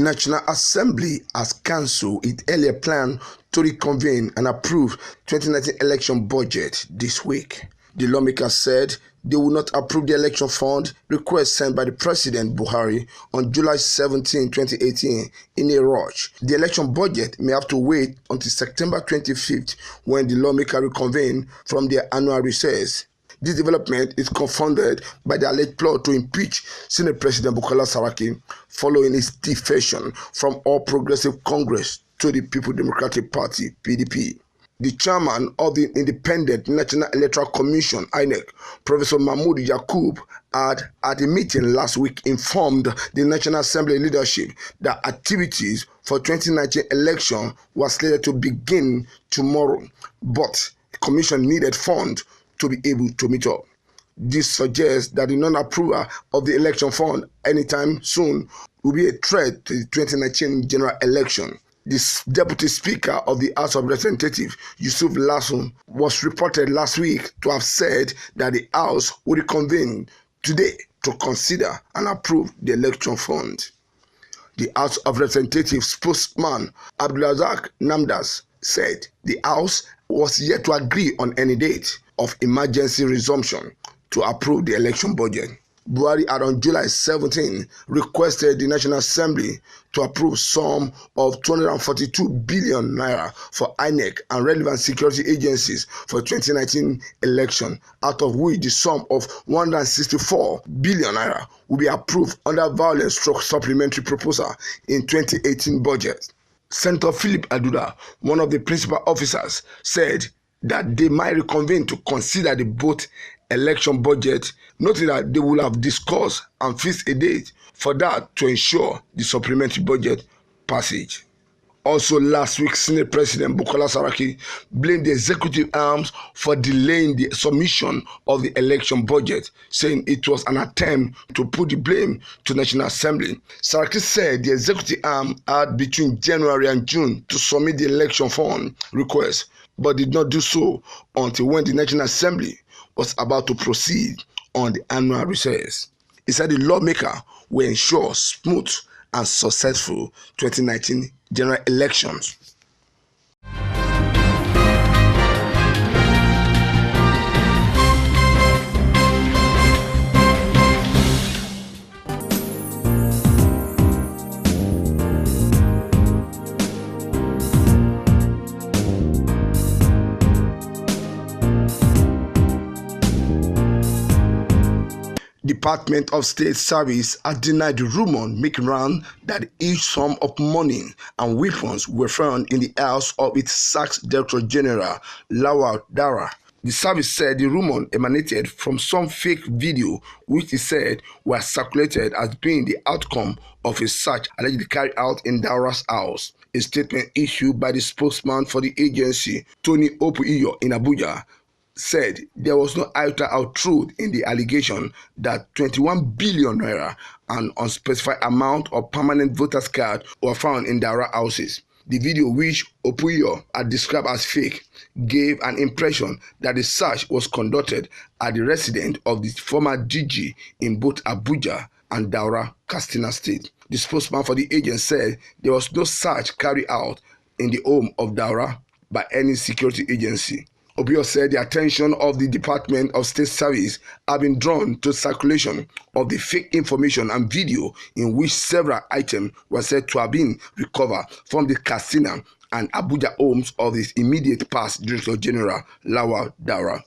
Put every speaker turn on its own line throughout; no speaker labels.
National Assembly has cancelled its earlier plan to reconvene and approve 2019 election budget this week. The lawmakers said they will not approve the election fund request sent by the President Buhari on July 17, 2018 in a rush. The election budget may have to wait until September 25th when the lawmakers reconvene from their annual recess. This development is confounded by the alleged plot to impeach Senate President Bukola Saraki following his defection from All Progressive Congress to the People Democratic Party (PDP). The chairman of the Independent National Electoral Commission (INEC), Professor Mahmood Yakub, had at a meeting last week informed the National Assembly leadership that activities for 2019 election were slated to begin tomorrow, but the commission needed funds to be able to meet up. This suggests that the non-approval of the election fund anytime soon will be a threat to the 2019 general election. The Deputy Speaker of the House of Representatives, Yusuf Lassun, was reported last week to have said that the House would reconvene today to consider and approve the election fund. The House of Representatives spokesman Abdulrazak Namdas said the House was yet to agree on any date of emergency resumption to approve the election budget. Buhari had on July 17 requested the National Assembly to approve sum of 242 billion naira for INEC and relevant security agencies for 2019 election, out of which the sum of 164 billion naira will be approved under violence/supplementary proposal in 2018 budget. Senator Philip Aduda, one of the principal officers, said that they might reconvene to consider the both election budget, noting that they will have discussed and fixed a date for that to ensure the supplementary budget passage. Also last week, Senate President Bukola Saraki blamed the executive arms for delaying the submission of the election budget, saying it was an attempt to put the blame to the National Assembly. Saraki said the executive arm had between January and June to submit the election fund request, but did not do so until when the National Assembly was about to proceed on the annual recess. He said the lawmaker will ensure smooth and successful 2019 general elections. Department of State Service has denied the rumor making round that a huge sum of money and weapons were found in the house of its sacked Director General, Lawal Dara. The service said the rumor emanated from some fake video which it said were circulated as being the outcome of a search allegedly carried out in Dara's house. A statement issued by the spokesman for the agency, Tony Opuiyo, in Abuja, said there was no iota of truth in the allegation that 21 billion naira and unspecified amount of permanent voters' cards were found in Dara houses. The video, which Opuiyo had described as fake, gave an impression that the search was conducted at the residence of the former DG in both Abuja and Daura, Katsina State. The spokesman for the agency said there was no search carried out in the home of Daura by any security agency. Opuiyo said the attention of the Department of State Service had been drawn to circulation of the fake information and video in which several items were said to have been recovered from the Katsina and Abuja homes of his immediate past Director General, Lawal Dara.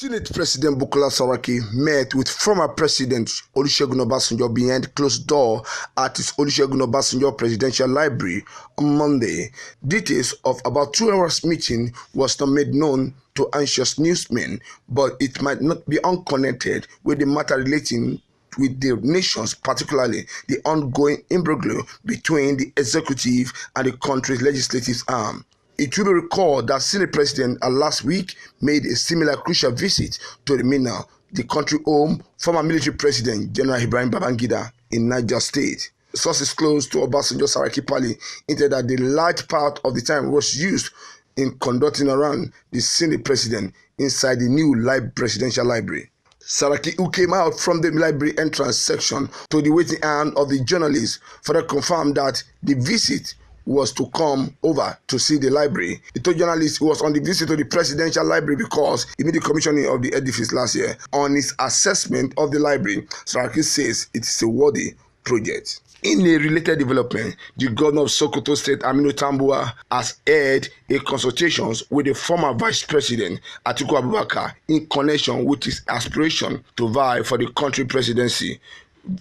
Senate President Bukola Saraki met with former President Olusegun Obasanjo behind closed door at his Olusegun Obasanjo Presidential Library on Monday. Details of about 2 hours meeting was not made known to anxious newsmen, but it might not be unconnected with the matter relating with the nations, particularly the ongoing imbroglio between the executive and the country's legislative arm. It will be recalled that Senate President last week made a similar crucial visit to the Minna, the country home former military president General Ibrahim Babangida in Niger State. Sources close to Obasanjo Saraki Pali hinted that the large part of the time was used in conducting around the Senate president inside the new presidential library. Saraki, who came out from the library entrance section to the waiting hand of the journalists, further confirmed that the visit was to come over to see the library. He told journalists he was on the visit to the presidential library because he made the commissioning of the edifice last year. On his assessment of the library, Saraki says it is a worthy project. In a related development, the governor of Sokoto State, Aminu Tambuwal, has held a consultations with the former vice president, Atiku Abubakar, in connection with his aspiration to vie for the country presidency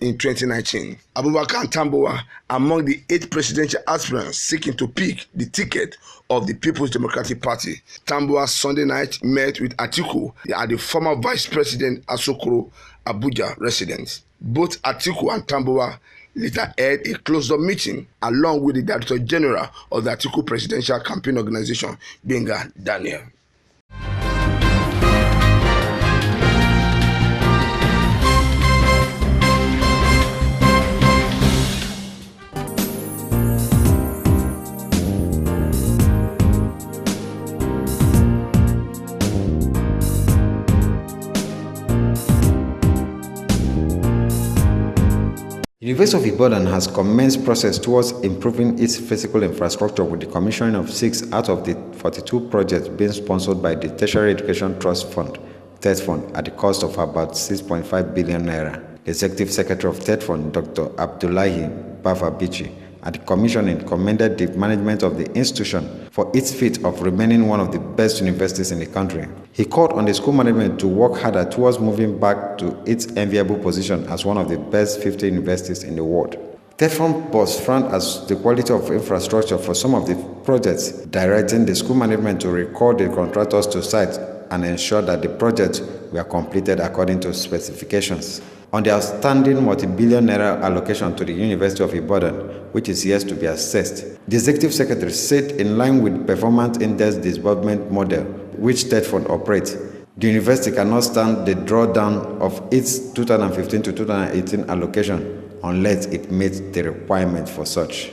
in 2019. Abubakar and Tambuwal are among the 8 presidential aspirants seeking to pick the ticket of the People's Democratic Party. Tambuwal Sunday night met with Atiku at the former vice president Asokoro Abuja residence. Both Atiku and Tambuwal later held a closed-door meeting along with the Director General of the Atiku Presidential Campaign Organization, Benga Daniel.
University of Ibadan has commenced process towards improving its physical infrastructure with the commissioning of 6 out of the 42 projects being sponsored by the Tertiary Education Trust Fund, TET Fund, at the cost of about 6.5 billion naira. The Executive Secretary of TET Fund, Dr. Abdullahi Bafa Bichi, at the commissioning commended the management of the institution for its feat of remaining one of the best universities in the country. He called on the school management to work harder towards moving back to its enviable position as one of the best 50 universities in the world. TET Fund was framed as the quality of infrastructure for some of the projects, directing the school management to recall the contractors to site and ensure that the projects were completed according to specifications. On the outstanding multi-billion naira allocation to the University of Ibadan, which is yet to be assessed, the Executive Secretary said in line with performance index disbursement model which TET Fund operates, the university cannot stand the drawdown of its 2015 to 2018 allocation unless it meets the requirement for such.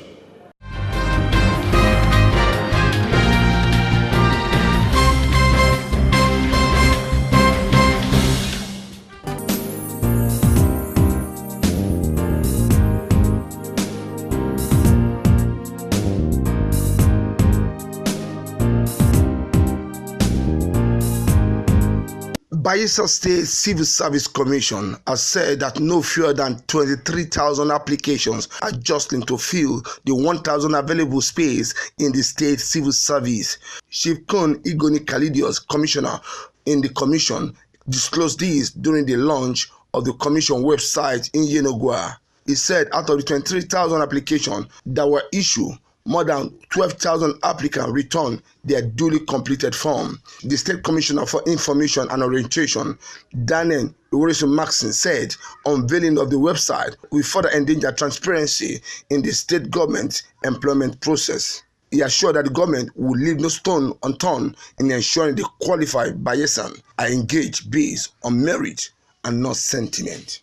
Bayelsa State Civil Service Commission has said that no fewer than 23,000 applications are jostling to fill the 1,000 available space in the state civil service. Chief Kun Igoni Kalidios, commissioner in the commission, disclosed this during the launch of the commission website in Yenogua. He said out of the 23,000 applications that were issued, more than 12,000 applicants returned their duly completed form. The State Commissioner for Information and Orientation, Daniel Maxson, said unveiling of the website will further endanger transparency in the state government employment process. He assured that the government will leave no stone unturned in ensuring the qualified Bayesan are engaged based on merit and not sentiment.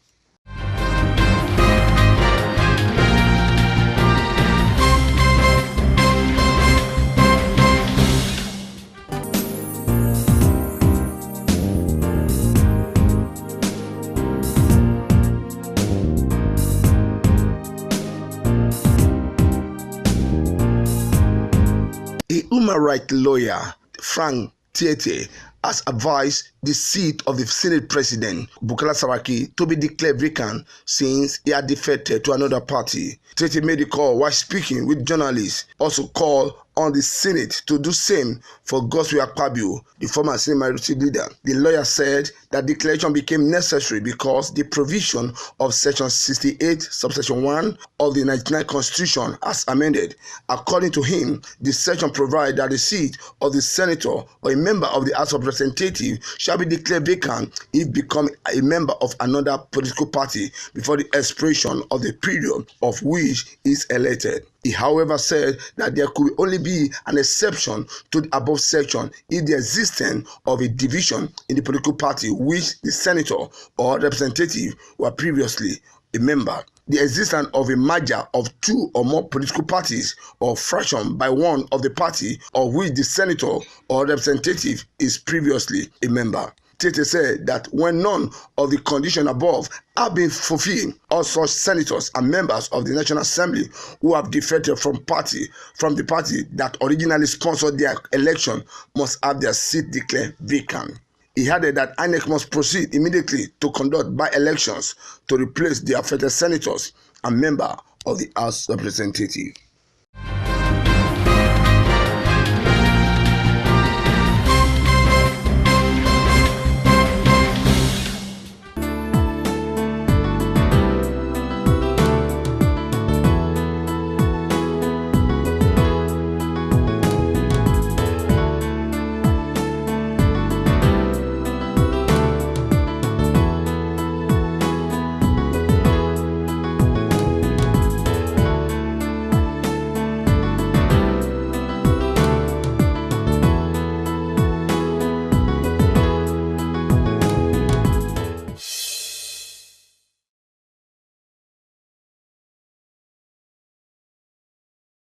A human rights lawyer, Frank Tiete, has advised the seat of the Senate President, Bukola Saraki, to be declared vacant since he had defected to another party. Tiete made the call while speaking with journalists, also called on the Senate to do same for Godswill Akpabio, the former Senate Majority Leader. The lawyer said that declaration became necessary because the provision of Section 68, Subsection 1 of the 1999 Constitution as amended. According to him, the section provides that the seat of the senator or a member of the House of Representatives shall be declared vacant if becoming a member of another political party before the expiration of the period of which he is elected. He, however, said that there could only be an exception to the above section if the existence of a division in the political party which the senator or representative were previously a member, the existence of a merger of two or more political parties or fraction by one of the party of which the senator or representative is previously a member. Tete said that when none of the conditions above have been fulfilled, all such senators and members of the National Assembly who have defected from the party that originally sponsored their election must have their seat declared vacant. He added that INEC must proceed immediately to conduct by-elections to replace the affected senators and members of the House of Representatives.